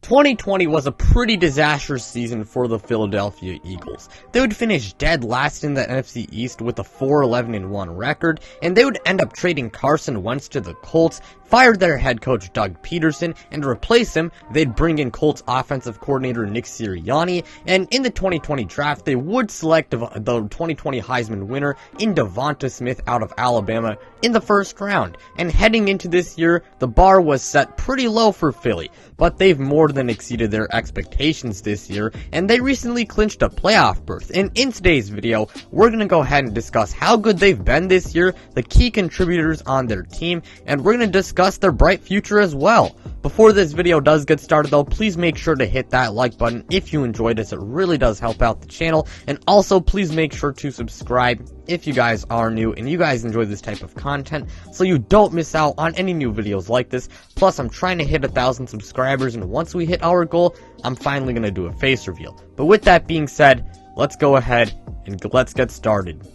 2020 was a pretty disastrous season for the Philadelphia Eagles. They would finish dead last in the NFC East with a 4-11-1 record, and they would end up trading Carson Wentz to the Colts, fire their head coach Doug Peterson, and to replace him, they'd bring in Colts offensive coordinator Nick Sirianni, and in the 2020 draft, they would select the 2020 Heisman winner in Devonta Smith out of Alabama in the first round. And heading into this year, the bar was set pretty low for Philly, but they've more than exceeded their expectations this year, and they recently clinched a playoff berth. And in today's video, we're going to go ahead and discuss how good they've been this year, the key contributors on their team, and we're going to discuss their bright future as well. Before this video does get started though, please make sure to hit that like button if you enjoyed this. It really does help out the channel, and also please make sure to subscribe if you guys are new and you guys enjoy this type of content so you don't miss out on any new videos like this. Plus, I'm trying to hit 1,000 subscribers, and once we hit our goal, I'm finally going to do a face reveal. But with that being said, let's go ahead and let's get started.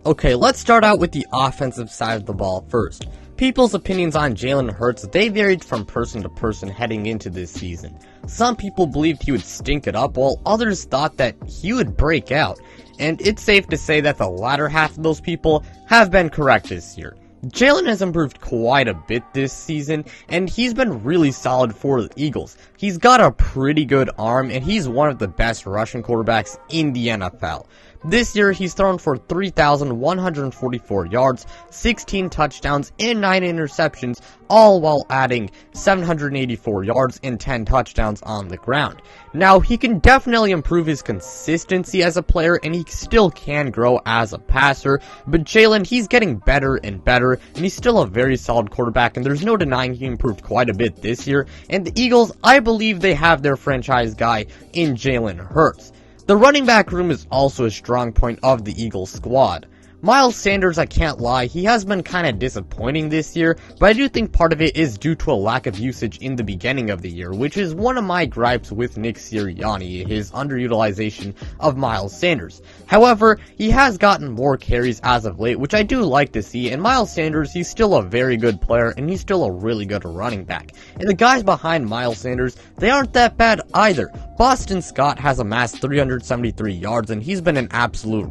Okay, let's start out with the offensive side of the ball first. People's opinions on Jalen Hurts, they varied from person to person heading into this season. Some people believed he would stink it up, while others thought that he would break out. And it's safe to say that the latter half of those people have been correct this year. Jalen has improved quite a bit this season, and he's been really solid for the Eagles. He's got a pretty good arm, and he's one of the best rushing quarterbacks in the NFL. This year, he's thrown for 3,144 yards, 16 touchdowns, and 9 interceptions, all while adding 784 yards and 10 touchdowns on the ground. Now, he can definitely improve his consistency as a player, and he still can grow as a passer, but Jalen, he's getting better and better, and he's still a very solid quarterback, and there's no denying he improved quite a bit this year, and the Eagles, I believe they have their franchise guy in Jalen Hurts. The running back room is also a strong point of the Eagles squad. Miles Sanders, I can't lie, he has been kind of disappointing this year, but I do think part of it is due to a lack of usage in the beginning of the year, which is one of my gripes with Nick Sirianni, his underutilization of Miles Sanders. However, he has gotten more carries as of late, which I do like to see, and Miles Sanders, he's still a very good player, and he's still a really good running back. And the guys behind Miles Sanders, they aren't that bad either. Boston Scott has amassed 373 yards, and he's been an absolute,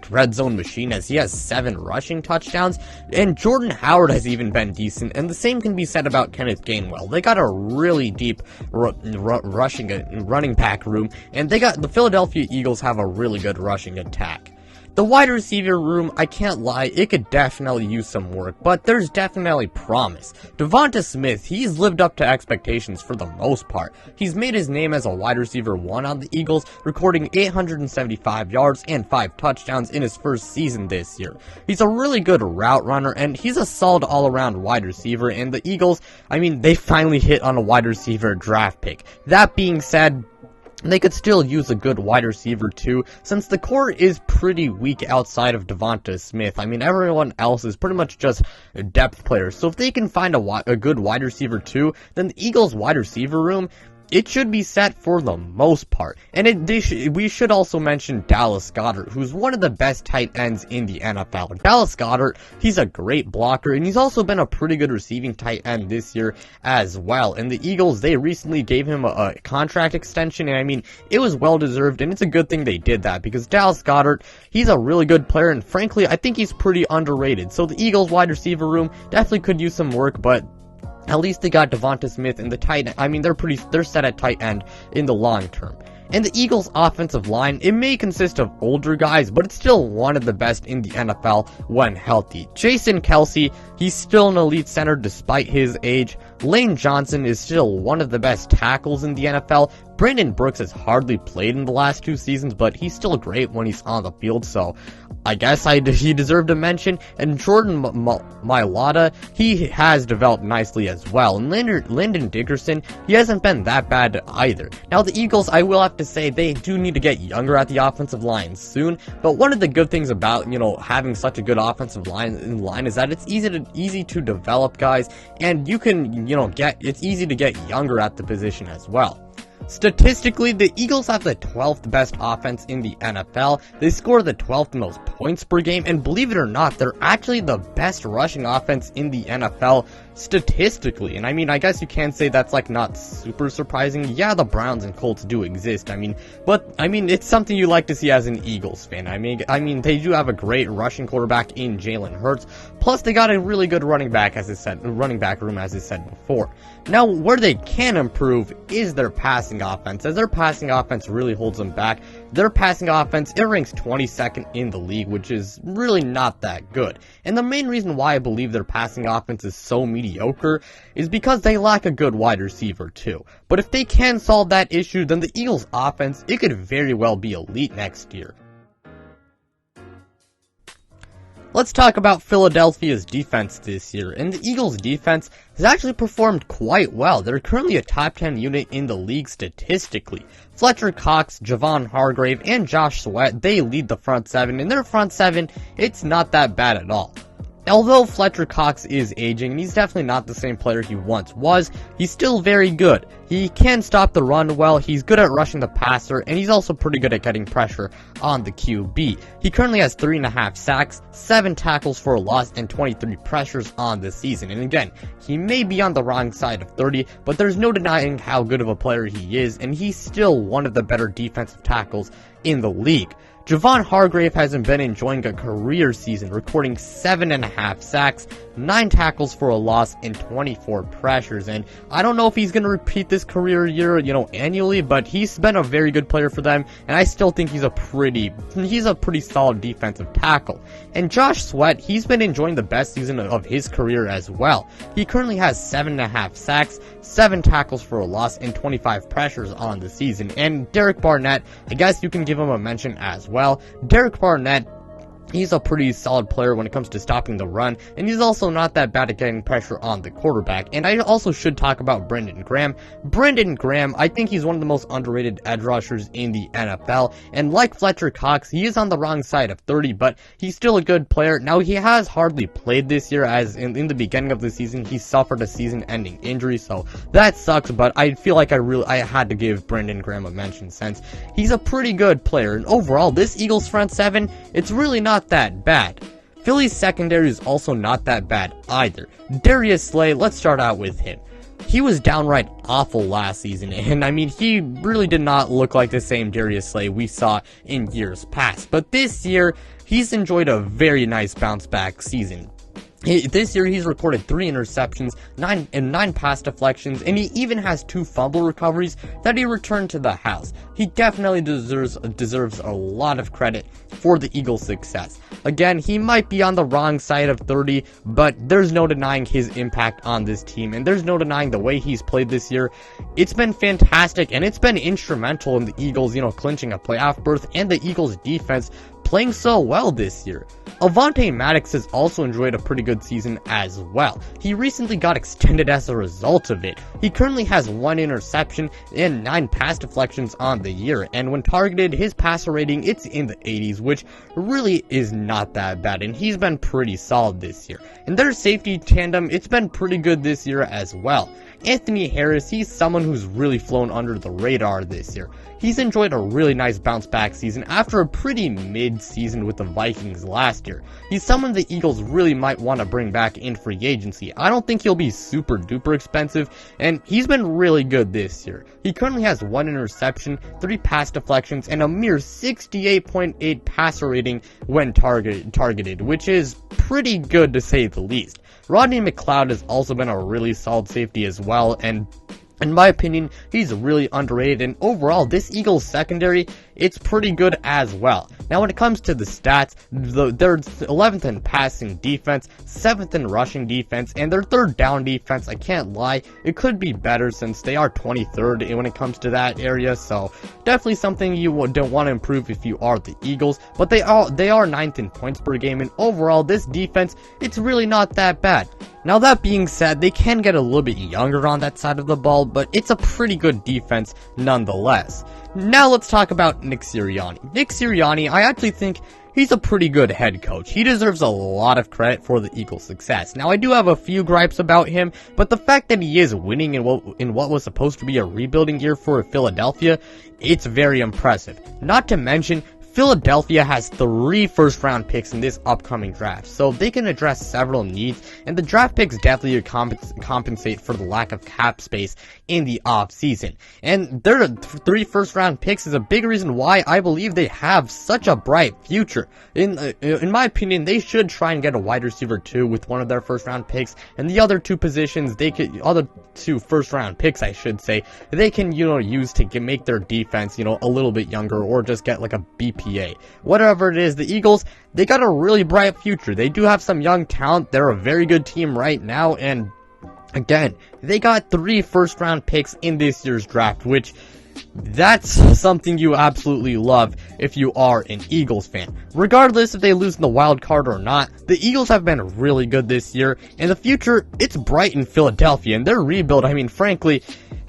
red zone machine as he has 7 rushing touchdowns, and Jordan Howard has even been decent, and the same can be said about Kenneth Gainwell. They got a really deep running back room, and the Philadelphia Eagles have a really good rushing attack. The wide receiver room, I can't lie, it could definitely use some work, but there's definitely promise. Devonta Smith, he's lived up to expectations for the most part. He's made his name as a wide receiver 1 on the Eagles, recording 875 yards and 5 touchdowns in his first season this year. He's a really good route runner, and he's a solid all-around wide receiver, and the Eagles, they finally hit on a wide receiver draft pick. That being said, they could still use a good wide receiver too, since the core is pretty weak outside of Devonta Smith. Everyone else is pretty much just depth players. So if they can find a good wide receiver too, then the Eagles' wide receiver room, it should be set for the most part. And we should also mention Dallas Goedert, who's one of the best tight ends in the NFL. Dallas Goedert, he's a great blocker, and he's also been a pretty good receiving tight end this year as well. And the Eagles, they recently gave him a contract extension, and it was well deserved, and it's a good thing they did that, because Dallas Goedert, he's a really good player, and frankly, I think he's pretty underrated. So the Eagles wide receiver room definitely could use some work, but at least they got Devonta Smith and the tight end. They're set at tight end in the long term. And the Eagles' offensive line, it may consist of older guys, but it's still one of the best in the NFL when healthy. Jason Kelce, he's still an elite center despite his age. Lane Johnson is still one of the best tackles in the NFL. Brandon Brooks has hardly played in the last 2 seasons, but he's still great when he's on the field, so I guess he deserved a mention. And Jordan Mailata, he has developed nicely as well. And Landon Dickerson, he hasn't been that bad either. Now the Eagles, I will have to say, they do need to get younger at the offensive line soon, but one of the good things about, having such a good offensive line is that it's easy to develop guys, and you can, it's easy to get younger at the position as well. Statistically, the Eagles have the 12th best offense in the NFL. They score the 12th most points per game, and believe it or not, they're actually the best rushing offense in the NFL statistically. And I mean, I guess you can say that's like not super surprising. Yeah, the Browns and Colts do exist. But it's something you like to see as an Eagles fan. I mean, they do have a great rushing quarterback in Jalen Hurts. Plus, they got a really good running back room, as I said before. Now, where they can improve is their passing offense, as their passing offense really holds them back. Their passing offense, it ranks 22nd in the league, which is really not that good. And the main reason why I believe their passing offense is so mediocre is because they lack a good wide receiver too. But if they can solve that issue, then the Eagles' offense, it could very well be elite next year. Let's talk about Philadelphia's defense this year, and the Eagles' defense has actually performed quite well. They're currently a top 10 unit in the league statistically. Fletcher Cox, Javon Hargrave, and Josh Sweat, they lead the front seven, and their front seven, it's not that bad at all. Although Fletcher Cox is aging, and he's definitely not the same player he once was, he's still very good. He can stop the run well, he's good at rushing the passer, and he's also pretty good at getting pressure on the QB. He currently has 3.5 sacks, 7 tackles for a loss, and 23 pressures on the season. And again, he may be on the wrong side of 30, but there's no denying how good of a player he is, and he's still one of the better defensive tackles in the league. Javon Hargrave hasn't been enjoying a career season, recording 7.5 sacks, 9 tackles for a loss, and 24 pressures. And I don't know if he's going to repeat this career year, annually, but he's been a very good player for them, and I still think he's a pretty solid defensive tackle. And Josh Sweat, he's been enjoying the best season of his career as well. He currently has 7.5 sacks, 7 tackles for a loss, and 25 pressures on the season. And Derek Barnett, I guess you can give him a mention as well. Derek Barnett, he's a pretty solid player when it comes to stopping the run, and he's also not that bad at getting pressure on the quarterback. And I also should talk about Brendan Graham. Brendan Graham, I think he's one of the most underrated edge rushers in the NFL, and like Fletcher Cox, he is on the wrong side of 30, but he's still a good player. Now, he has hardly played this year, as in the beginning of the season, he suffered a season-ending injury, so that sucks, but I feel like I had to give Brendan Graham a mention since he's a pretty good player. And overall, this Eagles front seven, it's really not that bad. Philly's secondary is also not that bad either. Darius Slay, let's start out with him. He was downright awful last season, and he really did not look like the same Darius Slay we saw in years past. But this year, he's enjoyed a very nice bounce back season. This year, he's recorded 3 interceptions, 9 pass deflections, and he even has 2 fumble recoveries that he returned to the house. He definitely deserves a lot of credit for the Eagles' success. Again, he might be on the wrong side of 30, but there's no denying his impact on this team, and there's no denying the way he's played this year. It's been fantastic, and it's been instrumental in the Eagles, clinching a playoff berth, and the Eagles' defense playing so well this year. Avonte Maddox has also enjoyed a pretty good season as well. He recently got extended as a result of it. He currently has 1 interception and 9 pass deflections on the year, and when targeted, his passer rating, it's in the 80s, which really is not that bad, and he's been pretty solid this year. And their safety tandem, it's been pretty good this year as well. Anthony Harris, he's someone who's really flown under the radar this year. He's enjoyed a really nice bounce back season after a pretty mid-season with the Vikings last year. He's someone the Eagles really might want to bring back in free agency. I don't think he'll be super duper expensive, and he's been really good this year. He currently has 1 interception, 3 pass deflections, and a mere 68.8 passer rating when targeted, which is pretty good to say the least. Rodney McLeod has also been a really solid safety as well, and in my opinion, he's really underrated, and overall, this Eagles secondary, it's pretty good as well. Now, when it comes to the stats, they're 11th in passing defense, 7th in rushing defense, and their 3rd down defense, I can't lie, it could be better since they are 23rd when it comes to that area, so definitely something you don't want to improve if you are the Eagles, but they are 9th in points per game, and overall, this defense, it's really not that bad. Now, that being said, they can get a little bit younger on that side of the ball, but it's a pretty good defense nonetheless. Now let's talk about Nick Sirianni. Nick Sirianni, I actually think he's a pretty good head coach. He deserves a lot of credit for the Eagles' success. Now, I do have a few gripes about him, but the fact that he is winning in what was supposed to be a rebuilding year for Philadelphia, it's very impressive. Not to mention, Philadelphia has 3 first-round picks in this upcoming draft, so they can address several needs, and the draft picks definitely compensate for the lack of cap space in the offseason. And their 3 first-round picks is a big reason why I believe they have such a bright future. In my opinion, they should try and get a wide receiver too with one of their first-round picks, and the other 2 positions, other 2 first-round picks, I should say, they can, use to make their defense, a little bit younger, or just get like a BPA. Whatever it is, the Eagles, they got a really bright future. They do have some young talent. They're a very good team right now, and again, they got 3 first-round picks in this year's draft, which that's something you absolutely love if you are an Eagles fan. Regardless if they lose in the wild card or not, the Eagles have been really good this year, and the future, it's bright in Philadelphia, and their rebuild, frankly,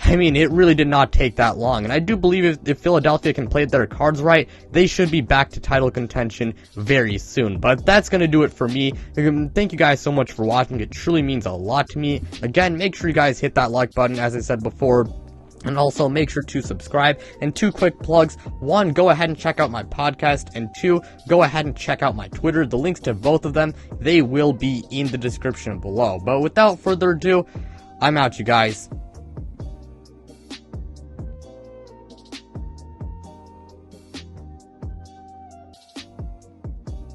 it really did not take that long, and I do believe if Philadelphia can play their cards right, they should be back to title contention very soon. But that's going to do it for me. Thank you guys so much for watching. It truly means a lot to me. Again, make sure you guys hit that like button, as I said before. And also make sure to subscribe. And 2 quick plugs. 1, go ahead and check out my podcast. And 2, go ahead and check out my Twitter. The links to both of them, they will be in the description below. But without further ado, I'm out, you guys.